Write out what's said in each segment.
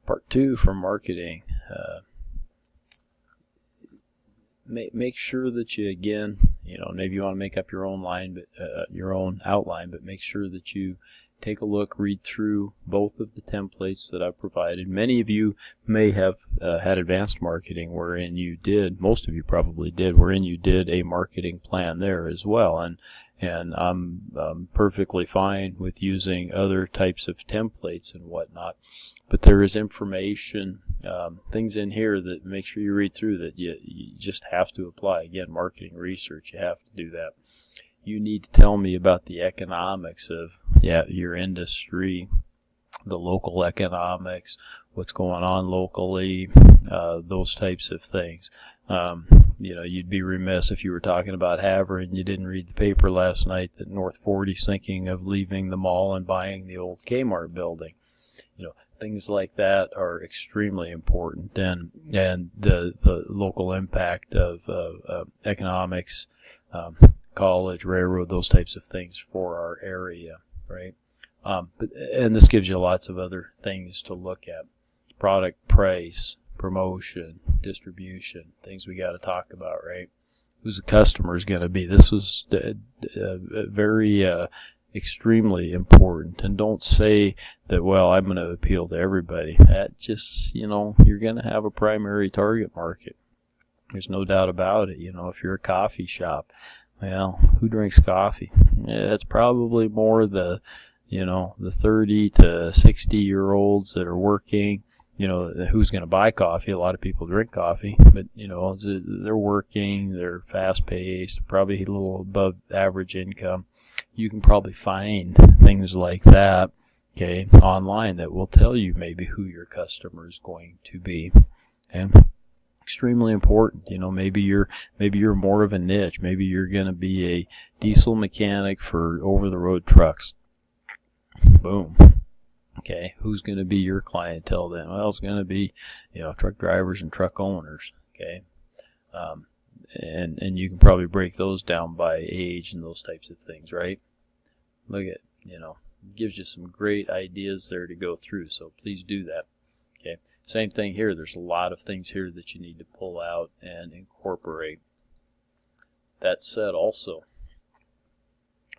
Part 2 for marketing. Make sure that you, again, maybe you want to make up your own line, but your own outline, but make sure that you take a look, read through both of the templates that I've provided. Many of you may have had advanced marketing wherein you did, most of you probably did, wherein you did a marketing plan there as well. And I'm perfectly fine with using other types of templates and whatnot. But there is information, things in here that make sure you read through that you just have to apply. Again, marketing research, you have to do that. You need to tell me about the economics of your industry, the local economics, what's going on locally, those types of things. You'd be remiss if you were talking about Havre and you didn't read the paper last night that North 40's thinking of leaving the mall and buying the old Kmart building. Things like that are extremely important, and the local impact of economics, college, railroad, those types of things for our area, right? And this gives you lots of other things to look at: product price, promotion, distribution, things we got to talk about, right? Who's the customer is going to be? This was very extremely important. And don't say that, well, I'm going to appeal to everybody. That just, you're going to have a primary target market. There's no doubt about it. If you're a coffee shop, well, who drinks coffee? It's probably more the 30 to 60 year olds that are working. Who's going to buy coffee? A lot of people drink coffee, but they're working, they're fast paced, probably a little above average income. You can probably find things like that, okay, online that will tell you maybe who your customer is going to be. And extremely important. Maybe you're more of a niche. Maybe you're going to be a diesel mechanic for over-the-road trucks. Boom. Okay, who's going to be your clientele then? Well, it's going to be, truck drivers and truck owners. Okay, and you can probably break those down by age and those types of things, right? Look at, it gives you some great ideas there to go through. So please do that. Okay, same thing here. There's a lot of things here that you need to pull out and incorporate. That said, also,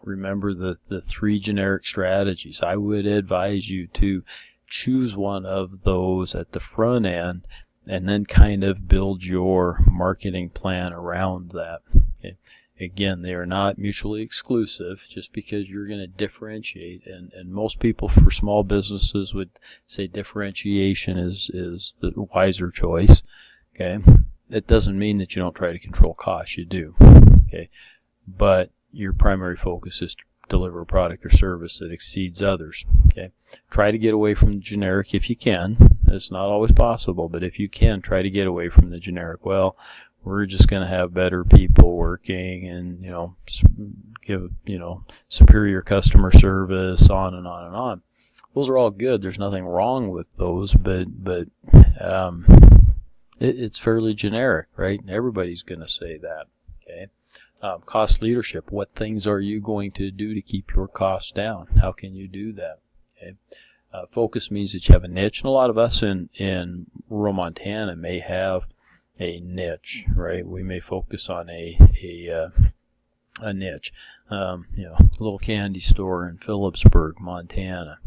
remember the 3 generic strategies. I would advise you to choose one of those at the front end and then kind of build your marketing plan around that. Okay. Again, they are not mutually exclusive just because you're going to differentiate. And most people for small businesses would say differentiation is the wiser choice. Okay. It doesn't mean that you don't try to control costs. You do. Okay. But your primary focus is to deliver a product or service that exceeds others. Okay. Try to get away from the generic if you can. It's not always possible, but if you can, try to get away from the generic. Well, we're just going to have better people working and, give, superior customer service, on and on and on. Those are all good. There's nothing wrong with those, but it's fairly generic, right? Everybody's going to say that, okay? Cost leadership. What things are you going to do to keep your costs down? How can you do that? Okay. Focus means that you have a niche, and a lot of us in rural Montana may have a niche, right? We may focus on a niche. A little candy store in Phillipsburg, Montana.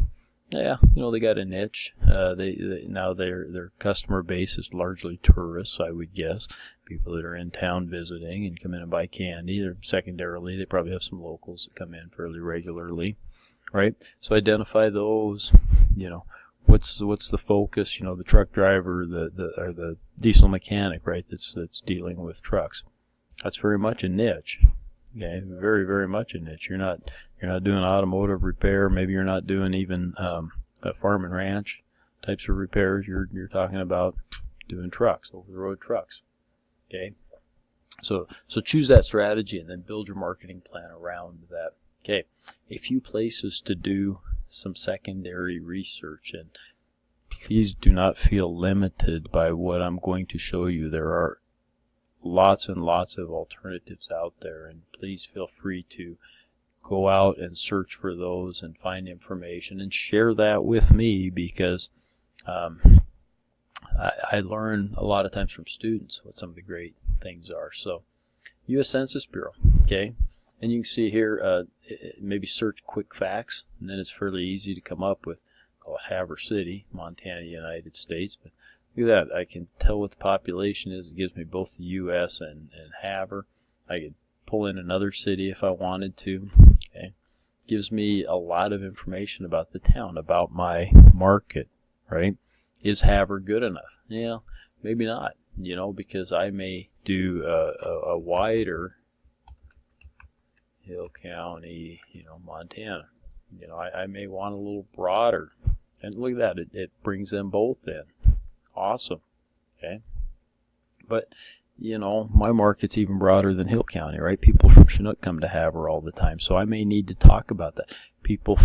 Yeah, they got a niche. Now their customer base is largely tourists, I would guess. People that are in town visiting and come in and buy candy. Secondarily, they probably have some locals that come in fairly regularly, right? So identify those. What's the focus? The truck driver, or the diesel mechanic, right? That's dealing with trucks. That's very much a niche. Okay, very, very much a niche. You're not doing automotive repair. Maybe you're not doing even farm and ranch types of repairs. You're talking about doing trucks, over the road trucks. Okay, so choose that strategy and then build your marketing plan around that. Okay, a few places to do some secondary research, and please do not feel limited by what I'm going to show you. There are lots and lots of alternatives out there, and please feel free to go out and search for those and find information and share that with me, because I learn a lot of times from students what some of the great things are. So U.S. Census Bureau, okay? And you can see here, maybe search quick facts, and then it's fairly easy to come up with, call it Havre City, Montana, United States. But look at that. I can tell what the population is. It gives me both the U.S. and Havre. I could pull in another city if I wanted to, okay? Gives me a lot of information about the town, about my market, right? Is Havre good enough? Yeah, maybe not, because I may do a wider Hill County, Montana. I may want a little broader. And look at that, it brings them both in. Awesome, okay? But, my market's even broader than Hill County, right? People from Chinook come to Havre all the time, so I may need to talk about that. People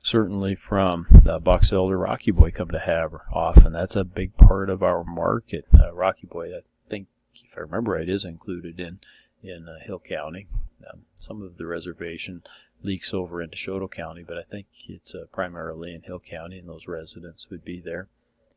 certainly from Box Elder, Rocky Boy come to Havre often. That's a big part of our market. Rocky Boy, I think, if I remember right, is included in Hill County. Some of the reservation leaks over into Choteau County, but I think it's primarily in Hill County, and those residents would be there.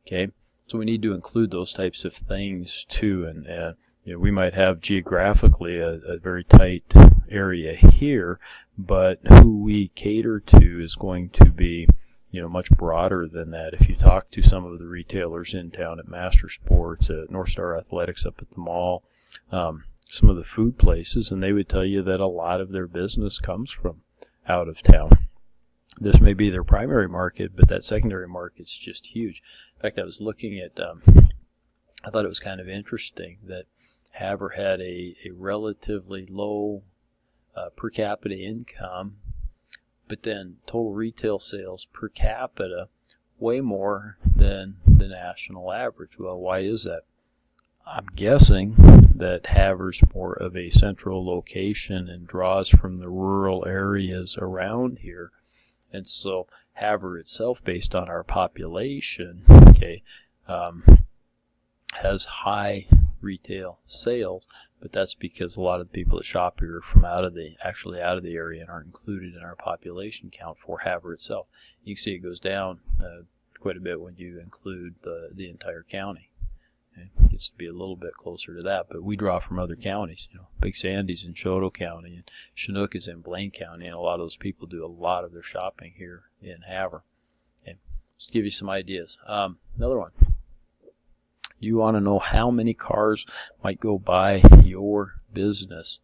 Okay, so we need to include those types of things too, and we might have geographically a very tight area here, but who we cater to is going to be much broader than that. If you talk to some of the retailers in town at Master Sports, at North Star Athletics up at the mall, some of the food places, and they would tell you that a lot of their business comes from out of town. This may be their primary market, but that secondary market's just huge. In fact, I was looking at, I thought it was kind of interesting that Havre had a relatively low per capita income, but then total retail sales per capita way more than the national average. Well, why is that? I'm guessing that Havre's more of a central location and draws from the rural areas around here. And so Havre itself, based on our population, okay, has high retail sales, but that's because a lot of the people that shop here are from out of the area and aren't included in our population count for Havre itself. You can see it goes down quite a bit when you include the entire county. Okay? It gets to be a little bit closer to that, but we draw from other counties. Big Sandy's in Choteau County, and Chinook is in Blaine County, and a lot of those people do a lot of their shopping here in Havre. Okay? Just to give you some ideas. Another one. You want to know how many cars might go by your business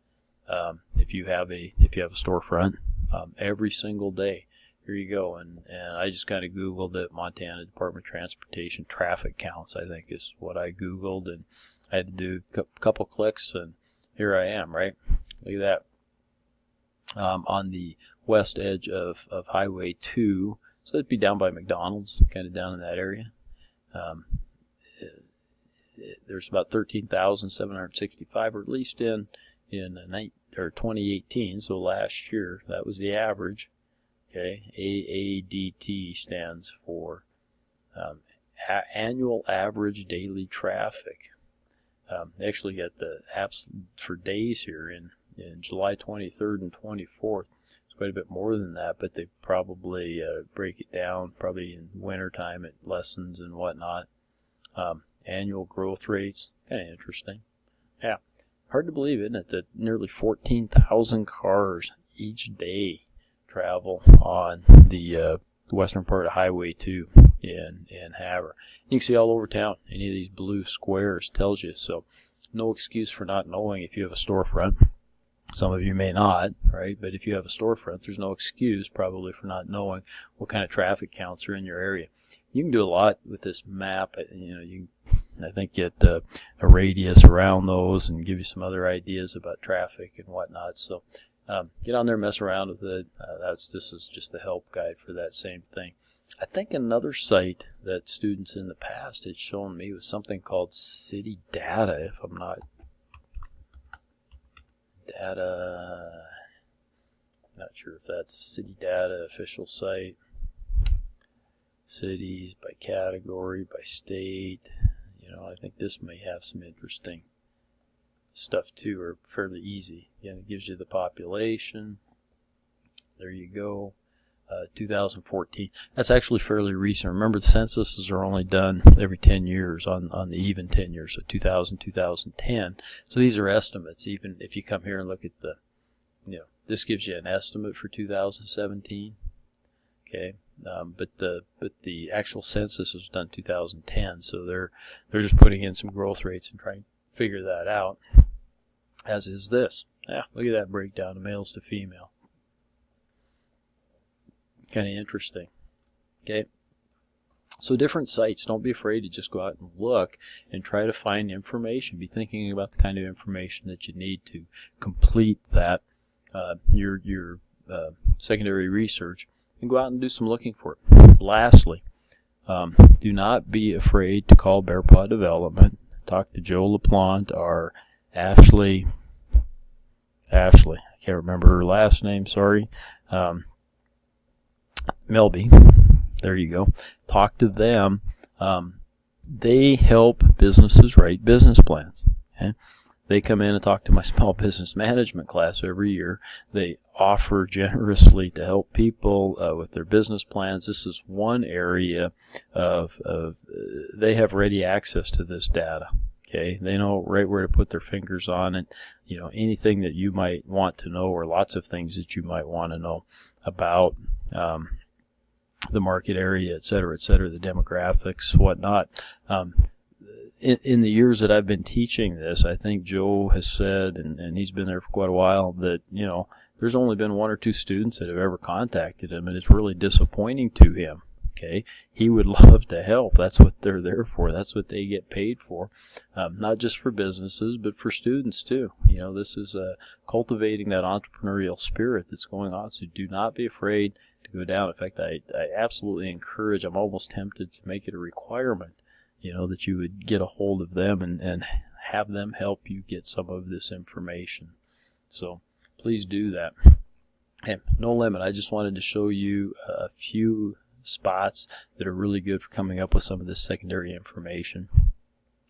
if you have a storefront every single day. Here you go, and I just kind of Googled it. Montana Department of Transportation traffic counts, I think, is what I Googled, and I had to do a couple clicks, and here I am, right? Look at that. On the west edge of Highway 2, so it'd be down by McDonald's, kind of down in that area. There's about 13,765, or at least in 2018, so last year, that was the average. Okay, AADT stands for annual average daily traffic. They actually get the apps for days here in July 23rd and 24th. It's quite a bit more than that, but they probably break it down. Probably in wintertime it lessens and whatnot. Annual growth rates, kind of interesting. Yeah, hard to believe, isn't it, that nearly 14,000 cars each day travel on the western part of Highway 2 in Havre. You can see all over town. Any of these blue squares tells you. So no excuse for not knowing if you have a storefront. Some of you may not, right? But if you have a storefront, there's no excuse probably for not knowing what kind of traffic counts are in your area. You can do a lot with this map. You can, I think, get a radius around those and give you some other ideas about traffic and whatnot. So get on there, mess around with it. This is just the help guide for that same thing. I think another site that students in the past had shown me was something called City Data, if I'm not sure if that's City Data official site. Cities by category, by state. I think this may have some interesting stuff too, or fairly easy. Again, it gives you the population. There you go. 2014. That's actually fairly recent. Remember, the censuses are only done every 10 years on the even 10 years, so 2000, 2010. So these are estimates. Even if you come here and look at the, this gives you an estimate for 2017. Okay, but the actual census was done 2010, so they're just putting in some growth rates and trying to figure that out. As is this. Yeah, look at that breakdown of males to female. Kind of interesting. Okay, so different sites. Don't be afraid to just go out and look and try to find information. Be thinking about the kind of information that you need to complete that your secondary research, and go out and do some looking for it. Lastly, do not be afraid to call Bear Paw Development. Talk to Joe LaPlante or Ashley. I can't remember her last name. Sorry. Melby, there you go. Talk to them. They help businesses write business plans. Okay? They come in and talk to my small business management class every year. They offer generously to help people with their business plans. This is one area of they have ready access to this data. Okay, they know right where to put their fingers on it. Anything that you might want to know, or lots of things that you might want to know about the market area, et cetera, the demographics, whatnot. In the years that I've been teaching this, I think Joe has said, and he's been there for quite a while, that there's only been one or two students that have ever contacted him, and it's really disappointing to him. Okay, he would love to help. That's what they're there for. That's what they get paid for, not just for businesses, but for students too. This is cultivating that entrepreneurial spirit that's going on. So do not be afraid to go down. In fact, I absolutely encourage. I'm almost tempted to make it a requirement. That you would get a hold of them and have them help you get some of this information. So please do that. Okay, no limit. I just wanted to show you a few spots that are really good for coming up with some of this secondary information,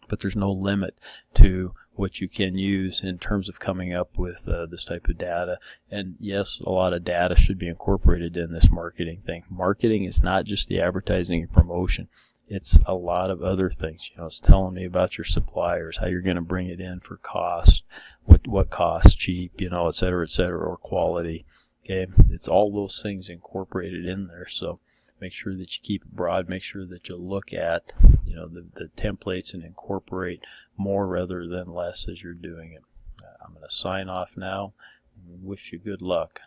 but there's no limit to what you can use in terms of coming up with this type of data. And yes, a lot of data should be incorporated in this marketing thing. Marketing is not just the advertising and promotion. It's a lot of other things. It's telling me about your suppliers, how you're going to bring it in for cost, what costs cheap, et cetera, or quality. Okay, it's all those things incorporated in there. So make sure that you keep it broad. Make sure that you look at, the templates and incorporate more rather than less as you're doing it. I'm going to sign off now and wish you good luck.